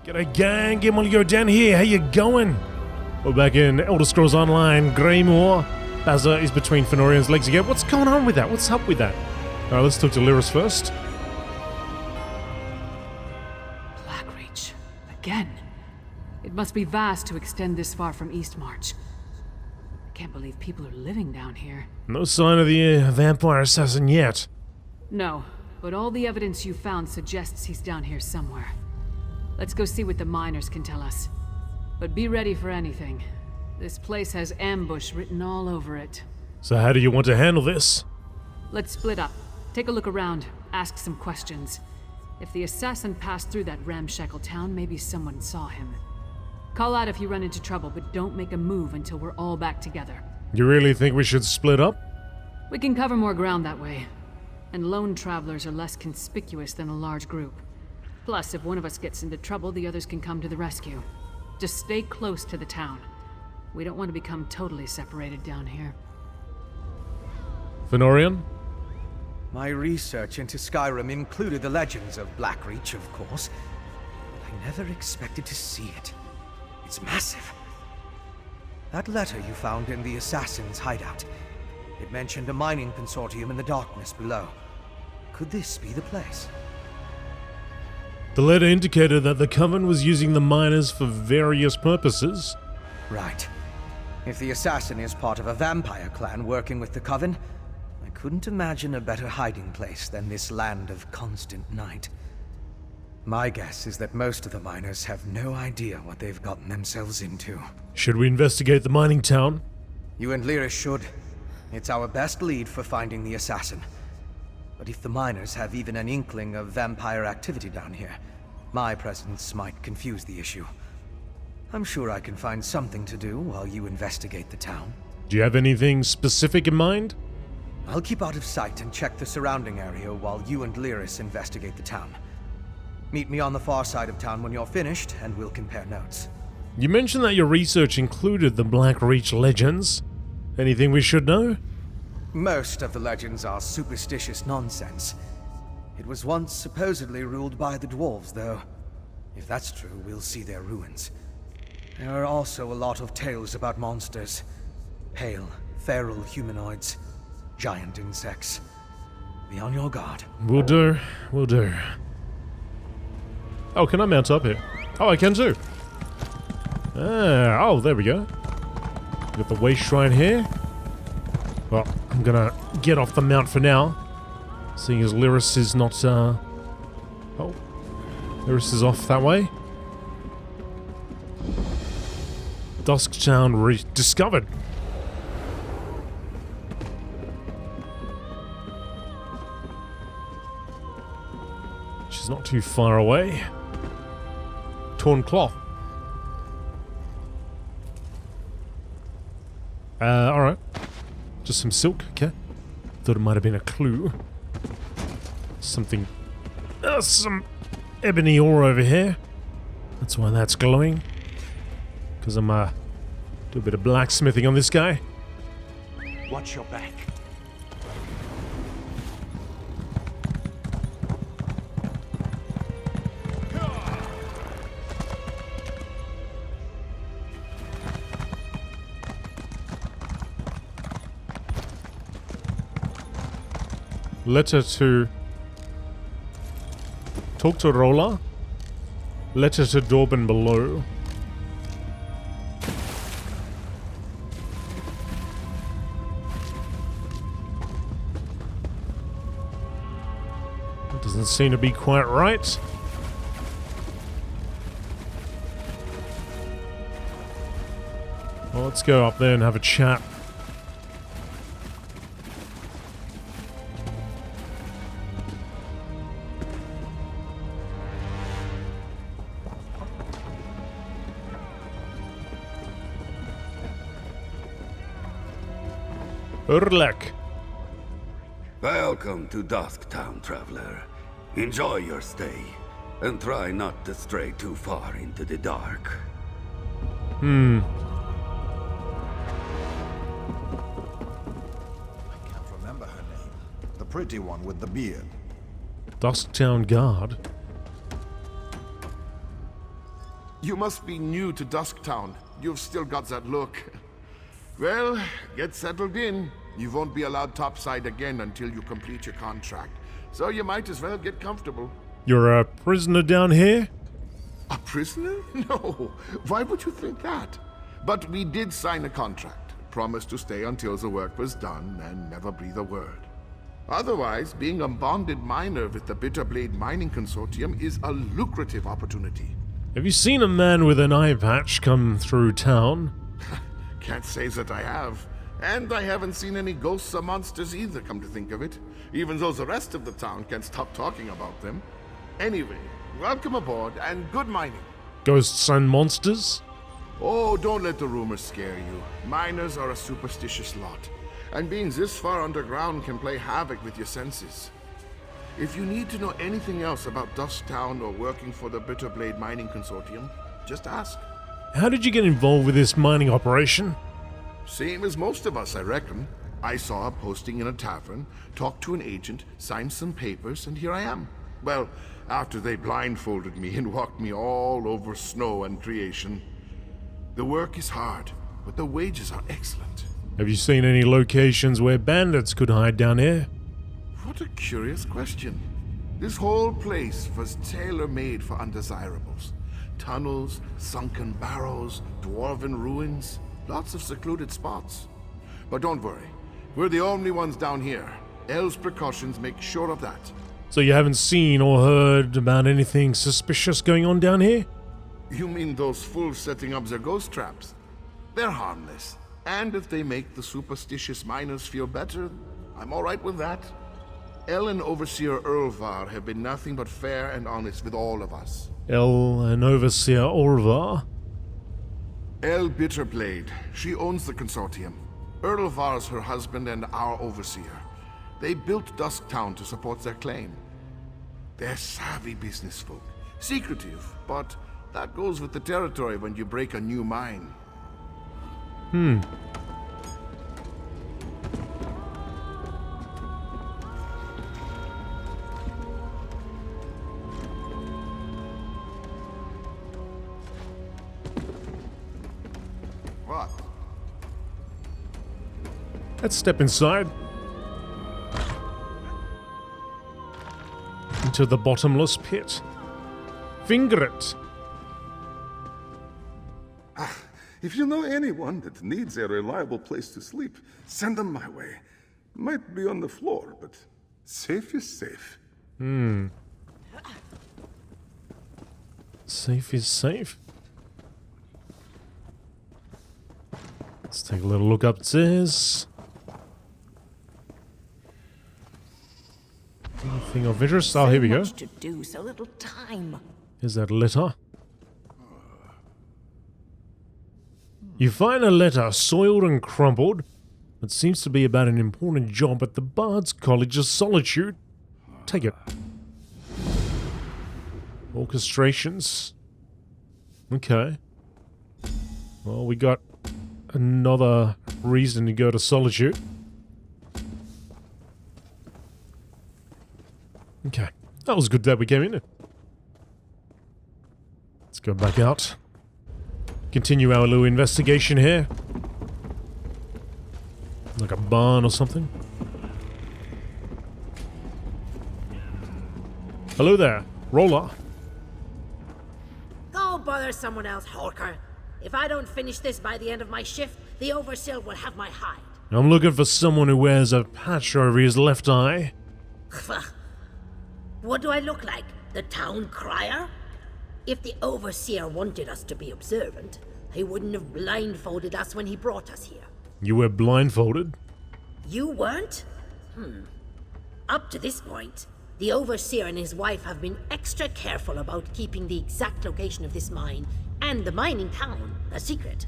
G'day gang, GameolioDan here, how you going? We're back in Elder Scrolls Online, Greymoor. Bazza is between Fenorian's legs again. What's going on with that? What's up with that? Alright, let's talk to Lyris first. Blackreach. Again. It must be vast to extend this far from Eastmarch. I can't believe people are living down here. No sign of the vampire assassin yet. No, but all the evidence you found suggests he's down here somewhere. Let's go see what the miners can tell us. But be ready for anything. This place has ambush written all over it. So how do you want to handle this? Let's split up. Take a look around. Ask some questions. If the assassin passed through that ramshackle town, maybe someone saw him. Call out if you run into trouble, but don't make a move until we're all back together. You really think we should split up? We can cover more ground that way. And lone travelers are less conspicuous than a large group. Plus, if one of us gets into trouble, the others can come to the rescue. Just stay close to the town. We don't want to become totally separated down here. Fenorian? My research into Skyrim included the legends of Blackreach, of course. But I never expected to see it. It's massive. That letter you found in the assassin's hideout. It mentioned a mining consortium in the darkness below. Could this be the place? The letter indicated that the Coven was using the miners for various purposes. Right. If the assassin is part of a vampire clan working with the Coven, I couldn't imagine a better hiding place than this land of constant night. My guess is that most of the miners have no idea what they've gotten themselves into. Should we investigate the mining town? You and Lyris should. It's our best lead for finding the assassin. But if the miners have even an inkling of vampire activity down here, my presence might confuse the issue. I'm sure I can find something to do while you investigate the town. Do you have anything specific in mind? I'll keep out of sight and check the surrounding area while you and Lyris investigate the town. Meet me on the far side of town when you're finished, and we'll compare notes. You mentioned that your research included the Blackreach legends. Anything we should know? Most of the legends are superstitious nonsense. It was once supposedly ruled by the dwarves, though. If that's true, we'll see their ruins. There are also a lot of tales about monsters. Pale, feral humanoids, giant insects. Be on your guard. Will do, will do. Oh, can I mount up here? Oh, I can too. Oh, there we go. Got the waste shrine here. Well, I'm gonna get off the mount for now, seeing as Lyris is not, Oh, Lyris is off that way. Dusk Town rediscovered. She's not too far away. Torn cloth. Alright. Just some silk, okay. Thought it might have been a clue. Something... some ebony ore over here. That's why that's glowing. Because I'm, do a bit of blacksmithing on this guy. Watch your back. Letter to... Talk to Rolla. Letter to Dorban below. That doesn't seem to be quite right. Well, let's go up there and have a chat. Urlek. Welcome to Dusk Town, traveler. Enjoy your stay, and try not to stray too far into the dark. I can't remember her name. The pretty one with the beard. Dusk Town Guard. You must be new to Dusktown. You've still got that look. Well, get settled in. You won't be allowed topside again until you complete your contract. So you might as well get comfortable. You're a prisoner down here? A prisoner? No. Why would you think that? But we did sign a contract. Promised to stay until the work was done and never breathe a word. Otherwise, being a bonded miner with the Bitterblade Mining Consortium is a lucrative opportunity. Have you seen a man with an eye patch come through town? Can't say that I have. And I haven't seen any ghosts or monsters either, come to think of it. Even though the rest of the town can't stop talking about them. Anyway, welcome aboard and good mining. Ghosts and monsters? Oh, don't let the rumors scare you. Miners are a superstitious lot. And being this far underground can play havoc with your senses. If you need to know anything else about Dusktown or working for the Bitterblade Mining Consortium, just ask. How did you get involved with this mining operation? Same as most of us, I reckon. I saw a posting in a tavern, talked to an agent, signed some papers, and here I am. Well, after they blindfolded me and walked me all over snow and creation. The work is hard, but the wages are excellent. Have you seen any locations where bandits could hide down here? What a curious question. This whole place was tailor-made for undesirables. Tunnels, sunken barrows, dwarven ruins, lots of secluded spots. But don't worry, we're the only ones down here. El's precautions make sure of that. So you haven't seen or heard about anything suspicious going on down here? You mean those fools setting up their ghost traps? They're harmless. And if they make the superstitious miners feel better, I'm alright with that. El and Overseer Earlvar have been nothing but fair and honest with all of us. El and Overseer Orvar? El Bitterblade. She owns the consortium. Earlvar's her husband and our overseer. They built Dusktown to support their claim. They're savvy business folk. Secretive, but that goes with the territory when you break a new mine. What? Let's step inside. Into the bottomless pit. Finger it. If you know anyone that needs a reliable place to sleep, send them my way. Might be on the floor, but safe is safe. Safe is safe. Let's take a little look upstairs. Anything of interest? Oh, here we go. So much to do, so little time. Is that a letter? You find a letter soiled and crumpled. It seems to be about an important job at the Bard's College of Solitude. Take it. Orchestrations. Okay. Well, we got another reason to go to Solitude. Okay. That was good that we came in. Let's go back out. Continue our little investigation here. Like a barn or something. Hello there, Roller. Go bother someone else, Hawker. If I don't finish this by the end of my shift, the Overseer will have my hide. I'm looking for someone who wears a patch over his left eye. What do I look like? The town crier? If the Overseer wanted us to be observant, he wouldn't have blindfolded us when he brought us here. You were blindfolded? You weren't? Up to this point, the Overseer and his wife have been extra careful about keeping the exact location of this mine and the mining town a secret.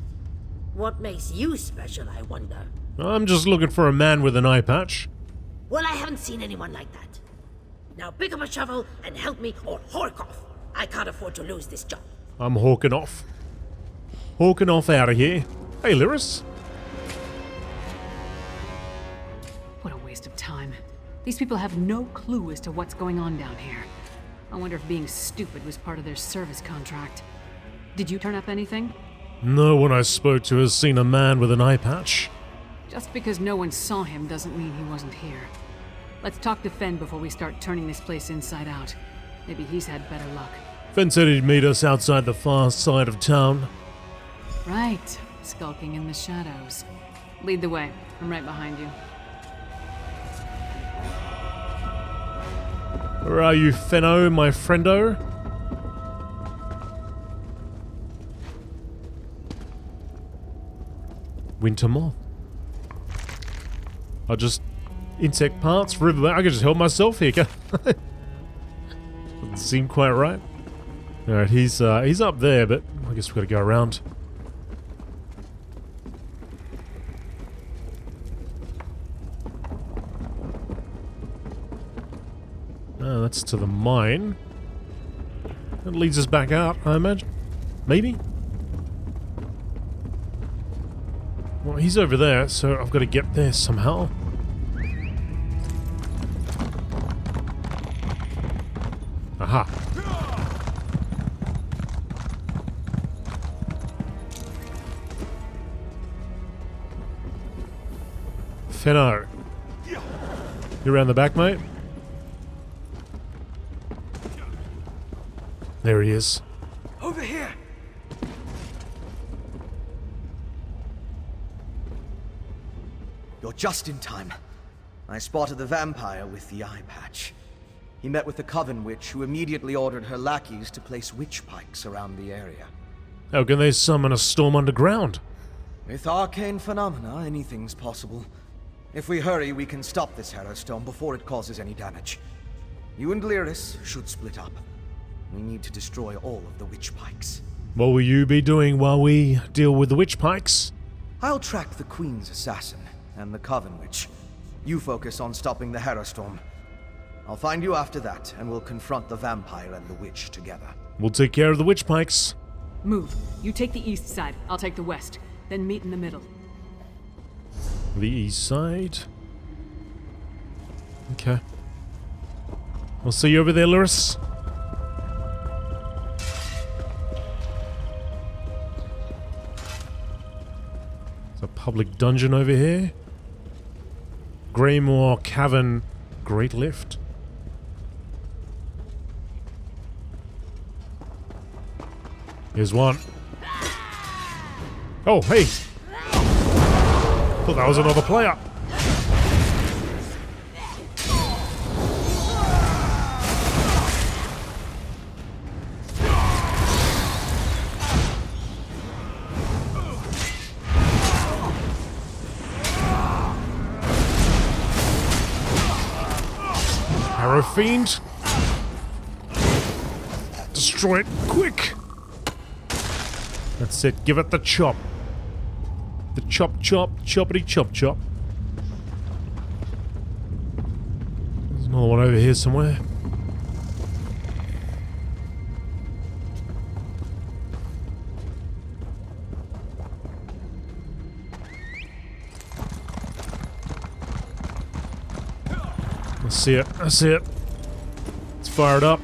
What makes you special, I wonder? I'm just looking for a man with an eye patch. Well, I haven't seen anyone like that. Now pick up a shovel and help me or hawk off. I can't afford to lose this job. I'm hawking off. Hawking off out of here. Hey, Lyris. What a waste of time. These people have no clue as to what's going on down here. I wonder if being stupid was part of their service contract. Did you turn up anything? No one I spoke to has seen a man with an eye patch. Just because no one saw him doesn't mean he wasn't here. Let's talk to Fen before we start turning this place inside out. Maybe he's had better luck. Fen said he'd meet us outside the far side of town. Right, skulking in the shadows. Lead the way. I'm right behind you. Where are you, Fenno, my friendo? Winter moth. I'll just... insect parts, river... I can just help myself here. Doesn't seem quite right. Alright, he's up there, but I guess we've got to go around. Oh, that's to the mine. That leads us back out, I imagine. Maybe? Well, he's over there, so I've got to get there somehow. Aha. Fenno. You around the back, mate? There he is. Over here! You're just in time. I spotted the vampire with the eye patch. He met with the Coven Witch, who immediately ordered her lackeys to place witch pikes around the area. How can they summon a storm underground? With arcane phenomena, anything's possible. If we hurry, we can stop this Harrowstone before it causes any damage. You and Lyris should split up. We need to destroy all of the witch pikes. What will you be doing while we deal with the witch pikes? I'll track the Queen's assassin and the Coven Witch. You focus on stopping the Harrowstorm. I'll find you after that, and we'll confront the vampire and the witch together. We'll take care of the witch pikes. Move. You take the east side, I'll take the west. Then meet in the middle. The east side. Okay. We'll see you over there, Lyris. There's a public dungeon over here. Greymoor Cavern Great Lift. Here's one. Oh, hey! Thought that was another player. Arrow Fiend. Destroy it quick. That's it. Give it the chop. The chop chop, choppity chop chop. There's another one over here somewhere. I see it. I see it. Let's fire it up.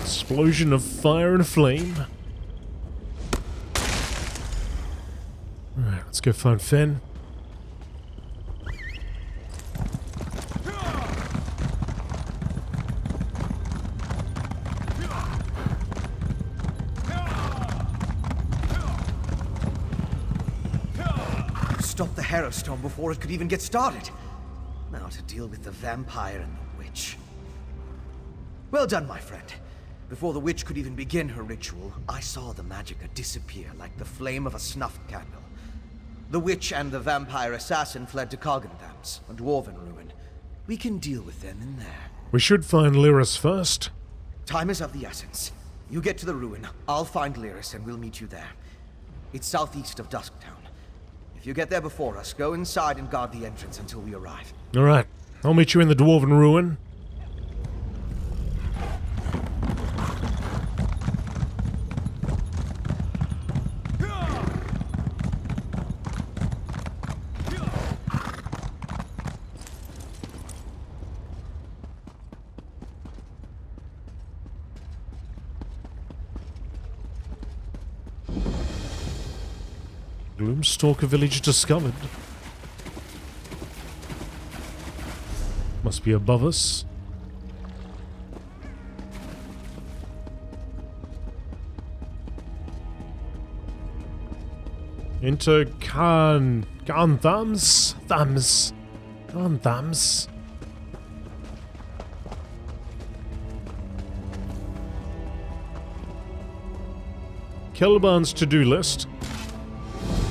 Explosion of fire and flame. Alright, let's go find Fen. Stop the Harrowstone before it could even get started. Now to deal with the vampire and the witch. Well done, my friend. Before the witch could even begin her ritual, I saw the magicka disappear like the flame of a snuffed candle. The witch and the vampire assassin fled to Coggentham's, a dwarven ruin. We can deal with them in there. We should find Lyris first. Time is of the essence. You get to the ruin, I'll find Lyris and we'll meet you there. It's southeast of Dusktown. If you get there before us, go inside and guard the entrance until we arrive. Alright, I'll meet you in the dwarven ruin. Gloomstalker village discovered. Must be above us. Into Khan Thumbs. Kelban's to-do list.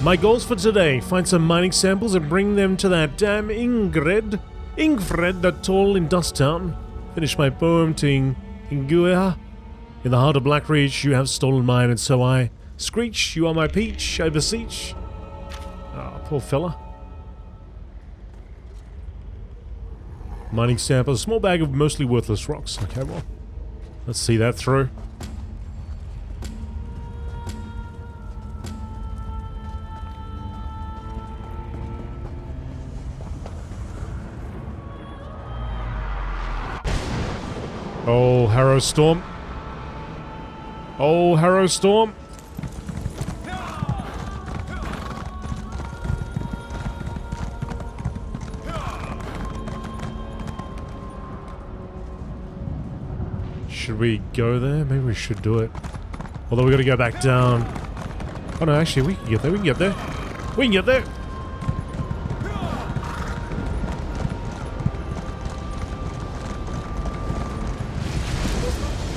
My goals for today: find some mining samples and bring them to that damn Ingfred atoll in Dusttown. Finish my poem to Inguia. In the heart of Blackreach, you have stolen mine, and so I. Screech, you are my peach, I beseech. Ah, poor fella. Mining sample, a small bag of mostly worthless rocks. Okay, well, let's see that through. Oh, Harrow Storm. Oh, Harrow Storm. Should we go there? Maybe we should do it. Although we gotta go back down. Oh no, actually we can get there, we can get there. We can get there!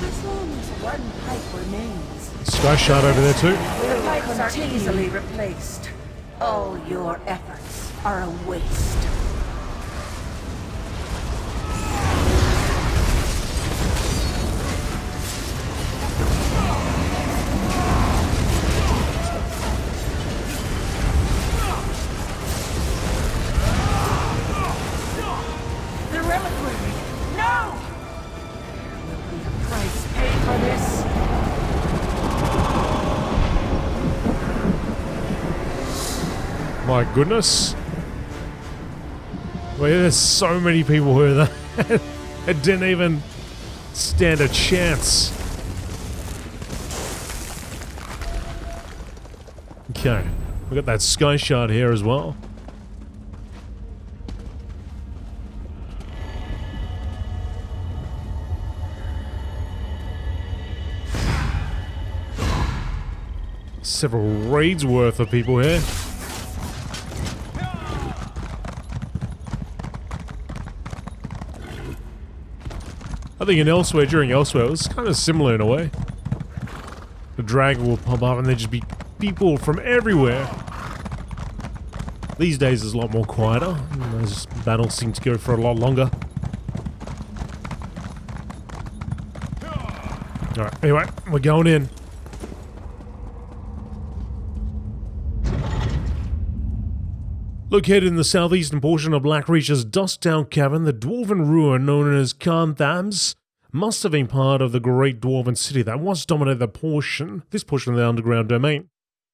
As long as one pipe remains, Sky Shard over there too. the pipes are easily replaced. All your efforts are a waste. The reliquary! No! There will be a price paid for this. My goodness. Wait, there's so many people who are there. It didn't even stand a chance. Okay, we got that Sky Shard here as well. Several raids worth of people here. I think in Elsewhere, during Elsewhere, it was kind of similar in a way. The dragon will pop up and there'd just be people from everywhere. These days it's a lot more quieter. Those battles seem to go for a lot longer. Alright, anyway, we're going in. Located in the southeastern portion of Blackreach's Dusktown Cavern, the dwarven ruin known as Carnthams must have been part of the great dwarven city that once dominated this portion of the underground domain.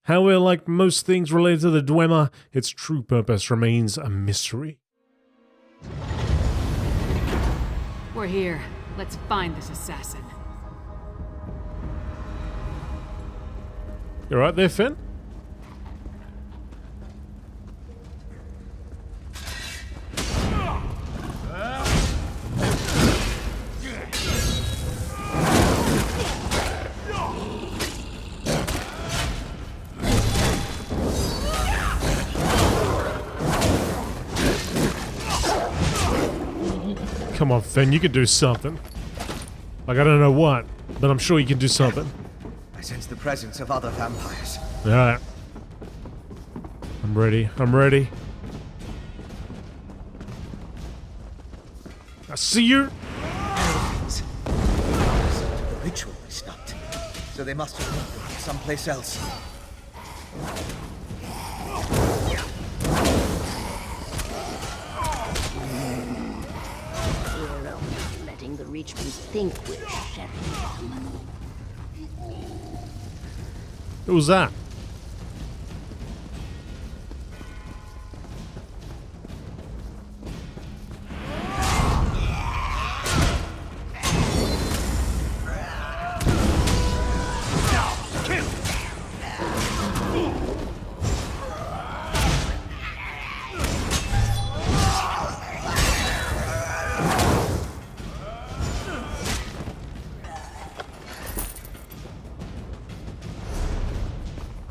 However, like most things related to the Dwemer, its true purpose remains a mystery. We're here. Let's find this assassin. You alright there, Finn? Come on, Finn, you can do something. Like, I don't know what, but I'm sure you can do something. I sense the presence of other vampires. Alright. I'm ready. I'm ready. I see you! So the ritual is stopped. So they must have moved someplace else. We're only letting the Reachmans think we're shedding them. Who was that?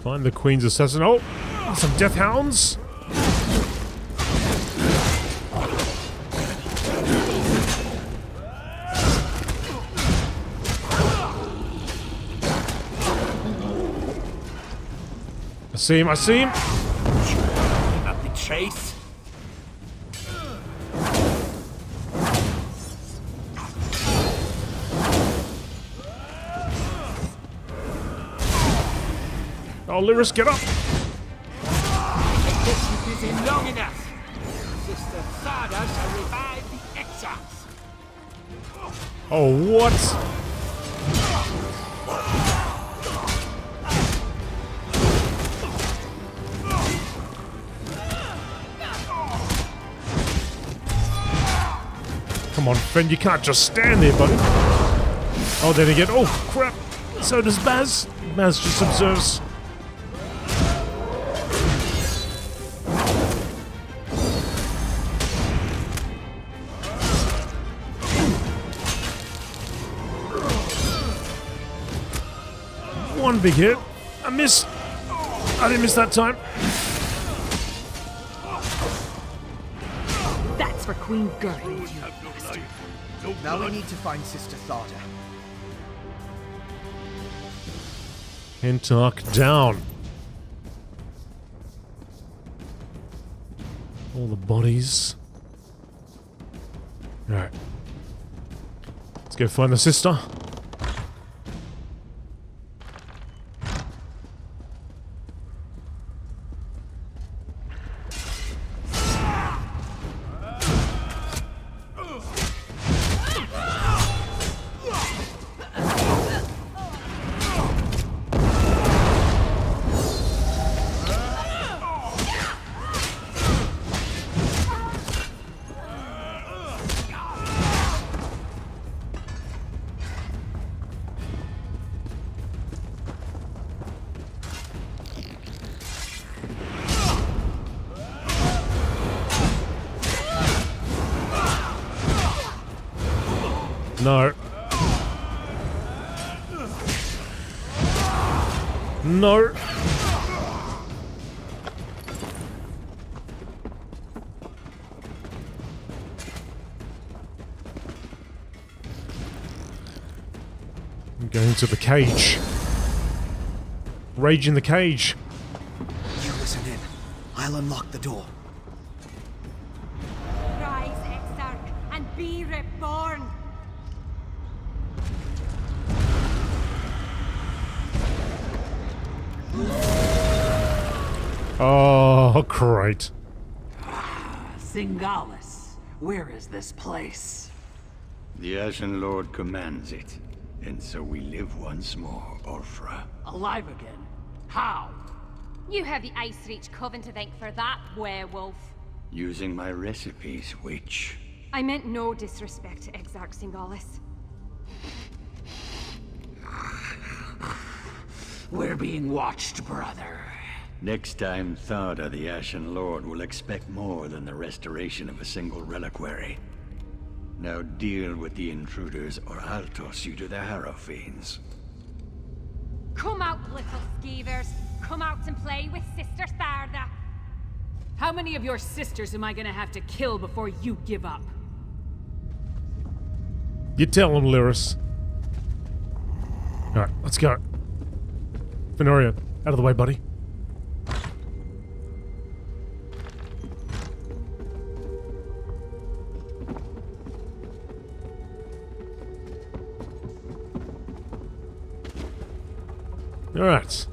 Find the Queen's assassin. Oh, some death hounds. I see him, I see him. Up the chase. Oh, Lyris, get up. This isn't long enough. Sister Sada shall revive the exiles. Oh, what? Come on, friend, you can't just stand there, buddy. Oh, then again. Oh, crap. So does Baz. Baz just observes. One big hit. I missed. I didn't miss that time. That's for Queen Gertrude, you bastard. Now we need to find Sister Thada. Hintark down. All the bodies. Alright. Let's go find the sister. No. No. I'm going to the cage. Rage in the cage. You listen in. I'll unlock the door. Rise, Exarch, and be reborn. Oh, great. Singalis, where is this place? The Ashen Lord commands it, and so we live once more, Ulfra. Alive again? How? You have the Ice Reach Coven to thank for that, werewolf. Using my recipes, witch. I meant no disrespect to Exarch Singalis. We're being watched, brother. Next time, Thada the Ashen Lord will expect more than the restoration of a single reliquary. Now deal with the intruders, or I'll toss you to the Harrow Fiends. Come out, little skeevers. Come out and play with Sister Tharda. How many of your sisters am I gonna have to kill before you give up? You tell him, Lyris. Alright, let's go. Fenoria, out of the way, buddy. Alright.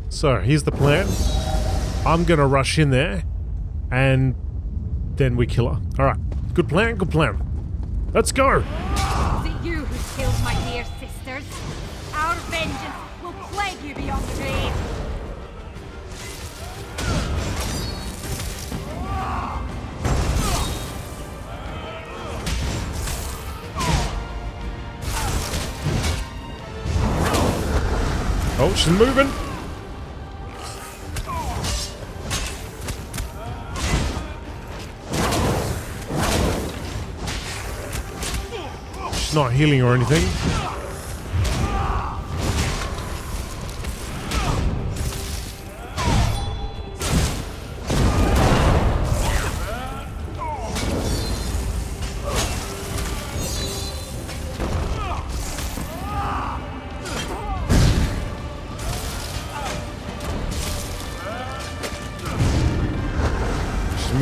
So, here's the plan. I'm gonna rush in there, and then we kill her. Alright. Good plan, good plan. Let's go! Is it you who killed my dear sisters? Our vengeance will plague you beyond the grave. Oh, she's moving! She's not healing or anything.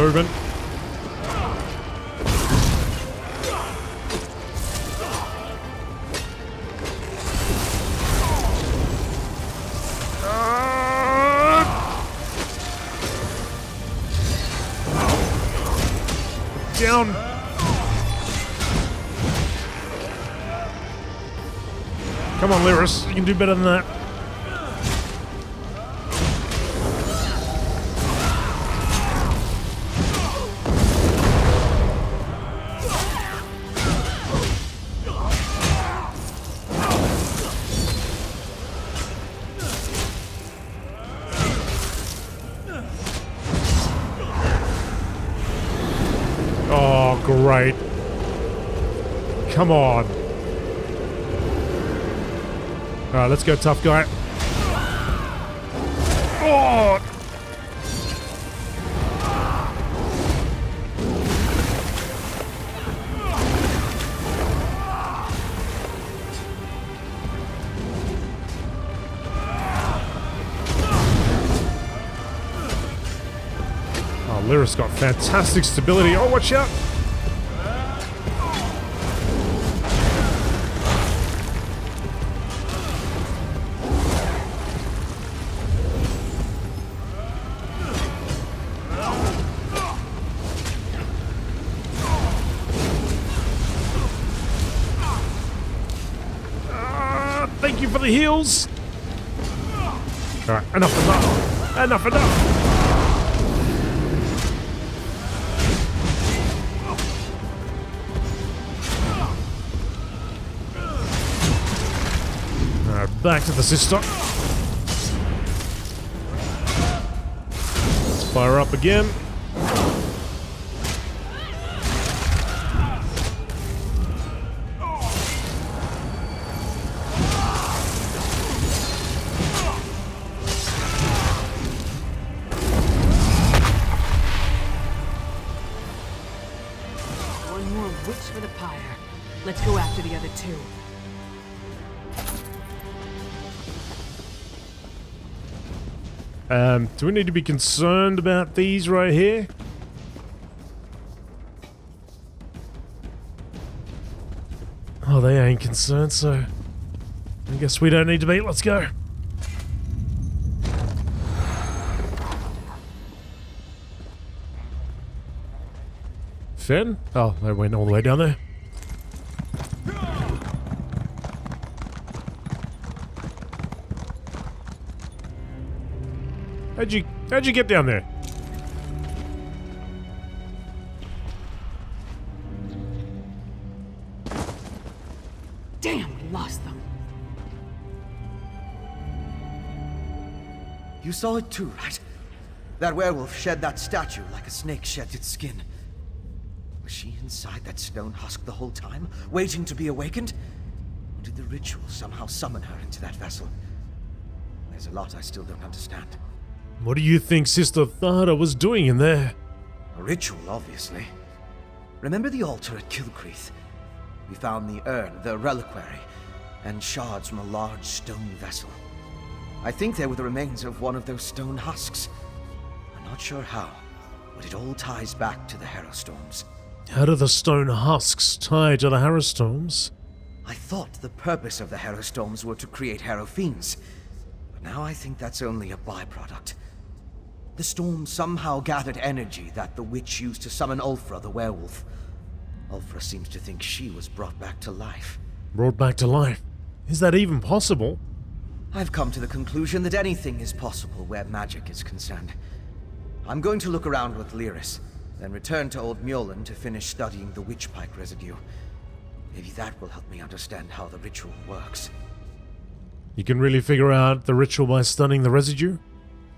moving. Down. Come on, Lyris. You can do better than that. Oh, great. Come on. Alright, let's go, tough guy. Oh! Oh, Lyris got fantastic stability. Oh, watch out! Thank you for the heals. Alright, enough. Enough. Alright, back to the sister. Let's fire up again. Witch for the pyre. Let's go after the other two. Do we need to be concerned about these right here? Oh, they ain't concerned, so I guess we don't need to be. Let's go. Finn? Oh, they went all the way down there. How'd you get down there? Damn, we lost them. You saw it too, right? That werewolf shed that statue like a snake sheds its skin. Was she inside that stone husk the whole time, waiting to be awakened? Or did the ritual somehow summon her into that vessel? There's a lot I still don't understand. What do you think Sister Thada was doing in there? A ritual, obviously. Remember the altar at Kilcreath? We found the urn, the reliquary, and shards from a large stone vessel. I think they were the remains of one of those stone husks. I'm not sure how, but it all ties back to the Harrowstorms. How do the stone husks tie to the Harrowstorms? I thought the purpose of the Harrowstorms were to create Harrow Fiends, but now I think that's only a byproduct. The storm somehow gathered energy that the witch used to summon Ulfra the werewolf. Ulfra seems to think she was brought back to life. Brought back to life? Is that even possible? I've come to the conclusion that anything is possible where magic is concerned. I'm going to look around with Lyris, then return to Old Mjolnir to finish studying the witch pike residue. Maybe that will help me understand how the ritual works. You can really figure out the ritual by studying the residue?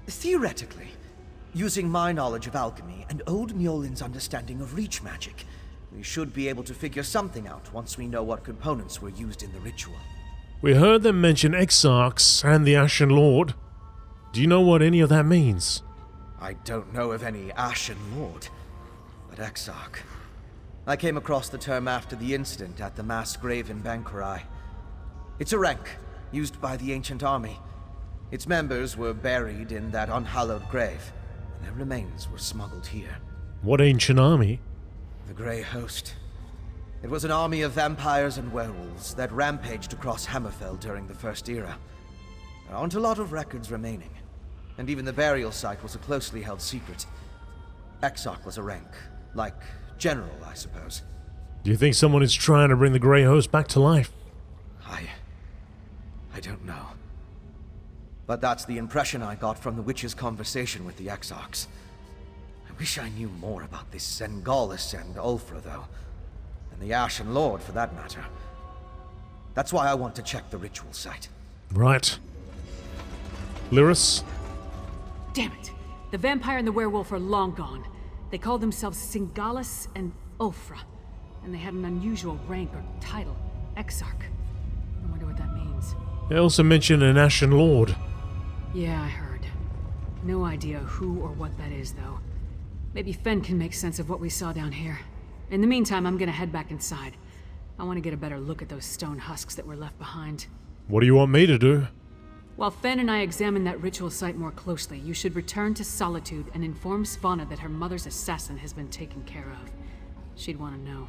Theoretically, using my knowledge of alchemy and Old Mjolin's understanding of reach magic, we should be able to figure something out once we know what components were used in the ritual. We heard them mention Exarchs and the Ashen Lord. Do you know what any of that means? I don't know of any Ashen Lord, but Exarch. I came across the term after the incident at the mass grave in Bankurai. It's a rank used by the ancient army. Its members were buried in that unhallowed grave, and their remains were smuggled here. What ancient army? The Grey Host. It was an army of vampires and werewolves that rampaged across Hammerfell during the First Era. There aren't a lot of records remaining, and even the burial site was a closely held secret. Exarch was a rank, like general, I suppose. Do you think someone is trying to bring the Grey Host back to life? I don't know. But that's the impression I got from the witch's conversation with the Exarchs. I wish I knew more about this Sengalis and Ulfra, though. And the Ashen Lord, for that matter. That's why I want to check the ritual site. Right. Lyris? Damn it! The vampire and the werewolf are long gone. They called themselves Sengalis and Ulfra. And they had an unusual rank or title, Exarch. I wonder what that means. They also mentioned an Ashen Lord. Yeah, I heard. No idea who or what that is, though. Maybe Fen can make sense of what we saw down here. In the meantime, I'm gonna head back inside. I want to get a better look at those stone husks that were left behind. What do you want me to do? While Fen and I examine that ritual site more closely, you should return to Solitude and inform Svanna that her mother's assassin has been taken care of. She'd want to know.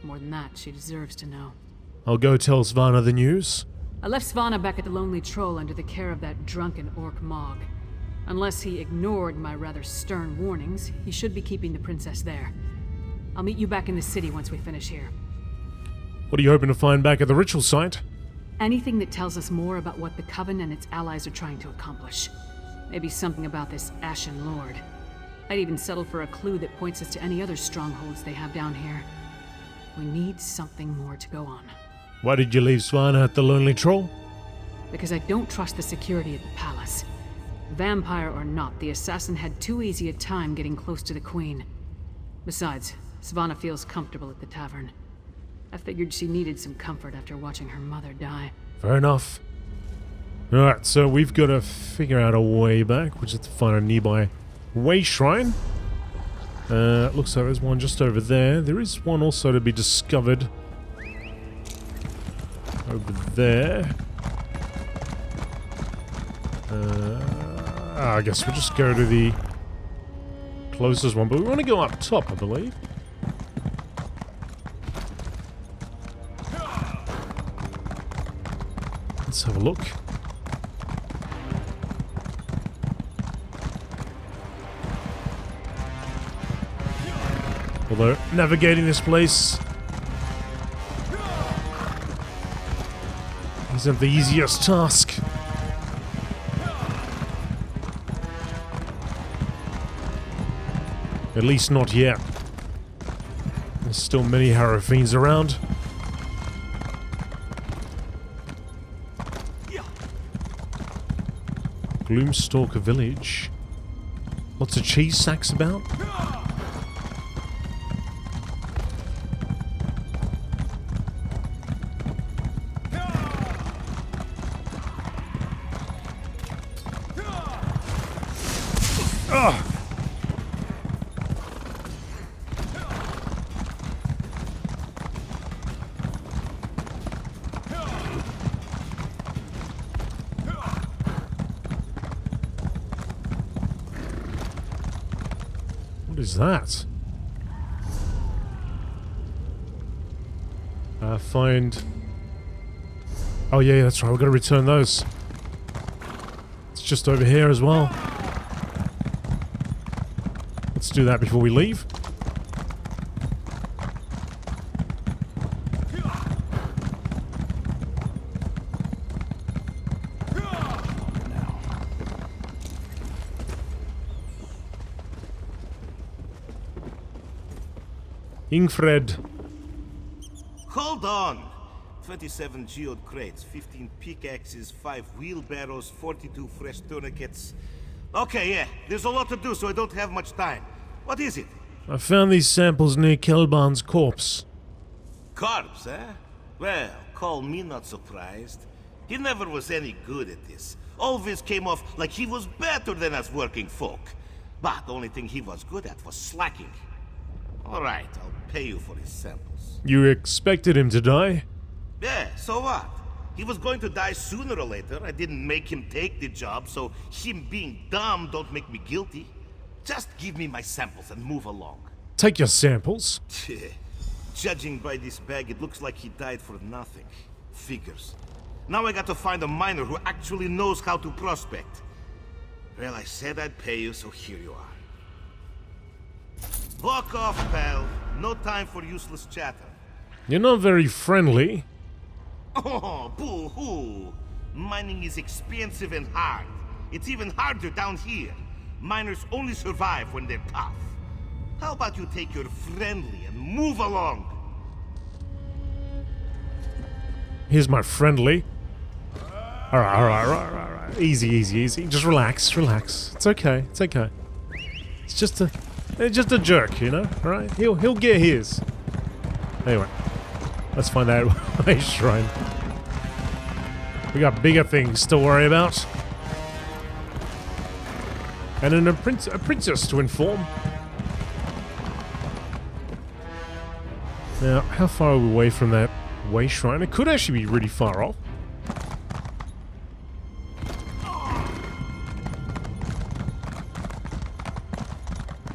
More than that, she deserves to know. I'll go tell Svanna the news. I left Svanna back at the Lonely Troll under the care of that drunken orc Mog. Unless he ignored my rather stern warnings, he should be keeping the princess there. I'll meet you back in the city once we finish here. What are you hoping to find back at the ritual site? Anything that tells us more about what the Coven and its allies are trying to accomplish. Maybe something about this Ashen Lord. I'd even settle for a clue that points us to any other strongholds they have down here. We need something more to go on. Why did you leave Svanna at the Lonely Troll? Because I don't trust the security at the palace. Vampire or not, the assassin had too easy a time getting close to the Queen. Besides, Svanna feels comfortable at the tavern. I figured she needed some comfort after watching her mother die. Fair enough. Alright, so we've got to figure out a way back, which is to find a nearby way shrine. Looks like there's one just over there. There is one also to be discovered over there. I guess we'll just go to the closest one, but we want to go up top, I believe. Let's have a look. Although, navigating this place isn't the easiest task. At least not yet. There's still many Harrow Fiends around. Gloomstalker Village. Lots of cheese sacks about. What is that? Find... Oh yeah, that's right, we're gonna return those. It's just over here as well. Let's do that before we leave. Ingfred. Hold on! 27 geode crates, 15 pickaxes, 5 wheelbarrows, 42 fresh tourniquets. Okay, yeah, there's a lot to do, so I don't have much time. What is it? I found these samples near Kelban's corpse. Corpse, eh? Well, call me not surprised. He never was any good at this. Always came off like he was better than us working folk. But the only thing he was good at was slacking. Alright, I'll pay you for his samples. You expected him to die? Yeah, so what? He was going to die sooner or later. I didn't make him take the job, so him being dumb don't make me guilty. Just give me my samples and move along. Take your samples. Judging by this bag, it looks like he died for nothing. Figures. Now I got to find a miner who actually knows how to prospect. Well, I said I'd pay you, so here you are. Walk off, pal. No time for useless chatter. You're not very friendly. Oh, boo-hoo. Mining is expensive and hard. It's even harder down here. Miners only survive when they're tough. How about you take your friendly and move along? Here's my friendly. Alright. Easy. Just relax. It's okay. It's just a jerk, you know? Alright? He'll get his. Anyway. Let's find that way shrine. We got bigger things to worry about. And a princess to inform. Now, how far are we away from that way shrine? It could actually be really far off.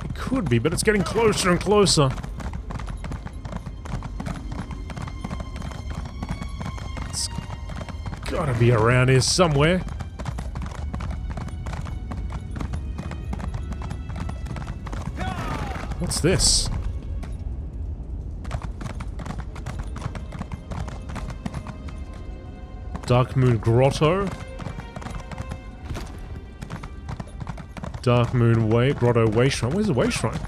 It could be, but it's getting closer and closer. It's gotta be around here somewhere. What's this? Dark Moon Grotto. Dark Moon Way, Grotto Way Shrine. Where's the Way Shrine?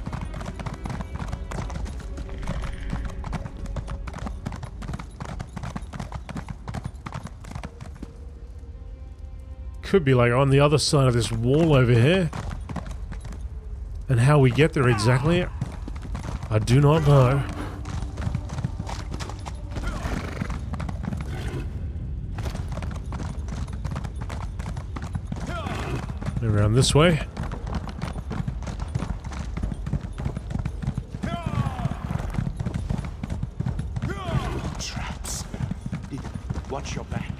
Could be like on the other side of this wall over here. And how we get there exactly, I do not know. Around this way. Traps. Watch your back.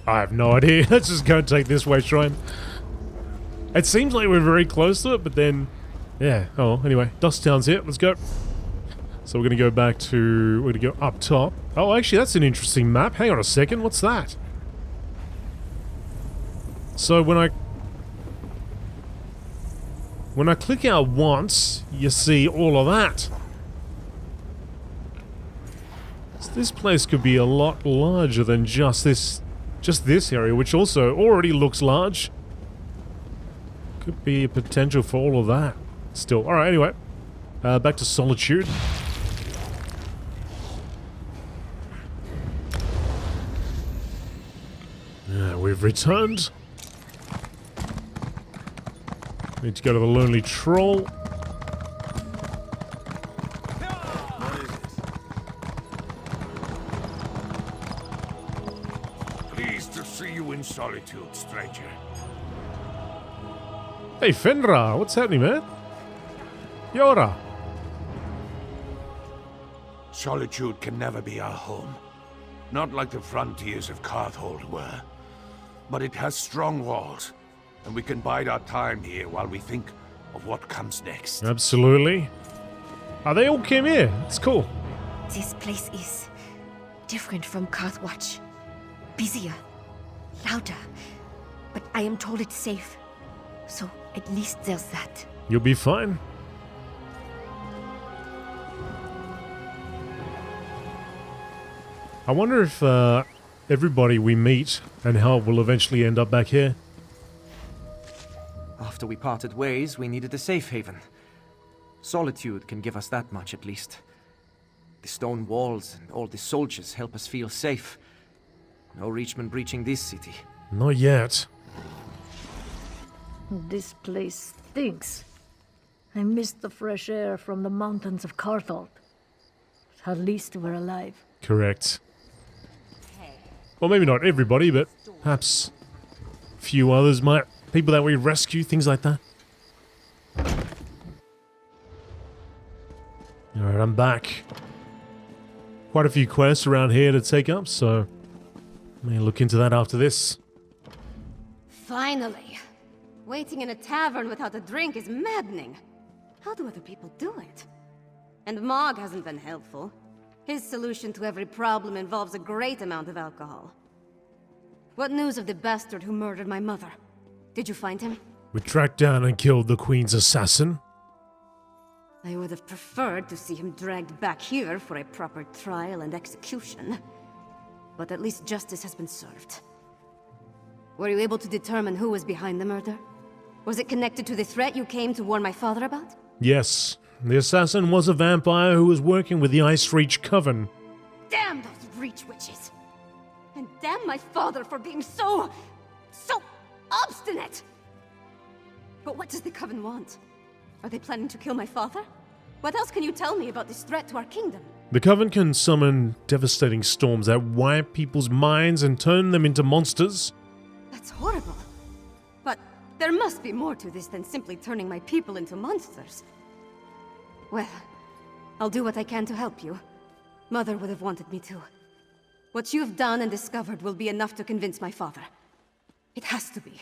I have no idea. Let's just go and take this way shrine. It seems like we're very close to it, but then... Yeah. Oh, anyway. Dusktown's here. Let's go. So we're going to go back to... We're going to go up top. Oh, actually, that's an interesting map. Hang on a second. What's that? So when I click out once, you see all of that. So this place could be a lot larger than just this area, which also already looks large. Could be a potential for all of that. Still. Alright, anyway. Back to Solitude. We've returned. Need to go to the Lonely Troll. Pleased to see you in Solitude, stranger. Hey, Fenra, what's happening, man? Yora. Solitude can never be our home. Not like the frontiers of Carthold were. But it has strong walls, and we can bide our time here while we think of what comes next. Absolutely. Oh, they all came here. It's cool. This place is different from Carthwatch. Busier, louder, but I am told it's safe. So at least there's that. You'll be fine. I wonder if everybody we meet and how will eventually end up back here. After we parted ways, we needed a safe haven. Solitude can give us that much at least. The stone walls and all the soldiers help us feel safe. No Reachman breaching this city. Not yet. This place stinks. I miss the fresh air from the mountains of Carthold. At least we're alive. Correct. Well, maybe not everybody, but perhaps a few others might. People that we rescue, things like that. Alright, I'm back. Quite a few quests around here to take up, so I may look into that after this. Finally. Waiting in a tavern without a drink is maddening. How do other people do it? And Mog hasn't been helpful. His solution to every problem involves a great amount of alcohol. What news of the bastard who murdered my mother? Did you find him? We tracked down and killed the Queen's assassin. I would have preferred to see him dragged back here for a proper trial and execution. But at least justice has been served. Were you able to determine who was behind the murder? Was it connected to the threat you came to warn my father about? Yes. The assassin was a vampire who was working with the Ice Reach Coven. Damn those Reach witches! And damn my father for being so obstinate! But what does the Coven want? Are they planning to kill my father? What else can you tell me about this threat to our kingdom? The Coven can summon devastating storms that wipe people's minds and turn them into monsters. That's horrible. But there must be more to this than simply turning my people into monsters. Well, I'll do what I can to help you. Mother would have wanted me to. What you've done and discovered will be enough to convince my father. It has to be.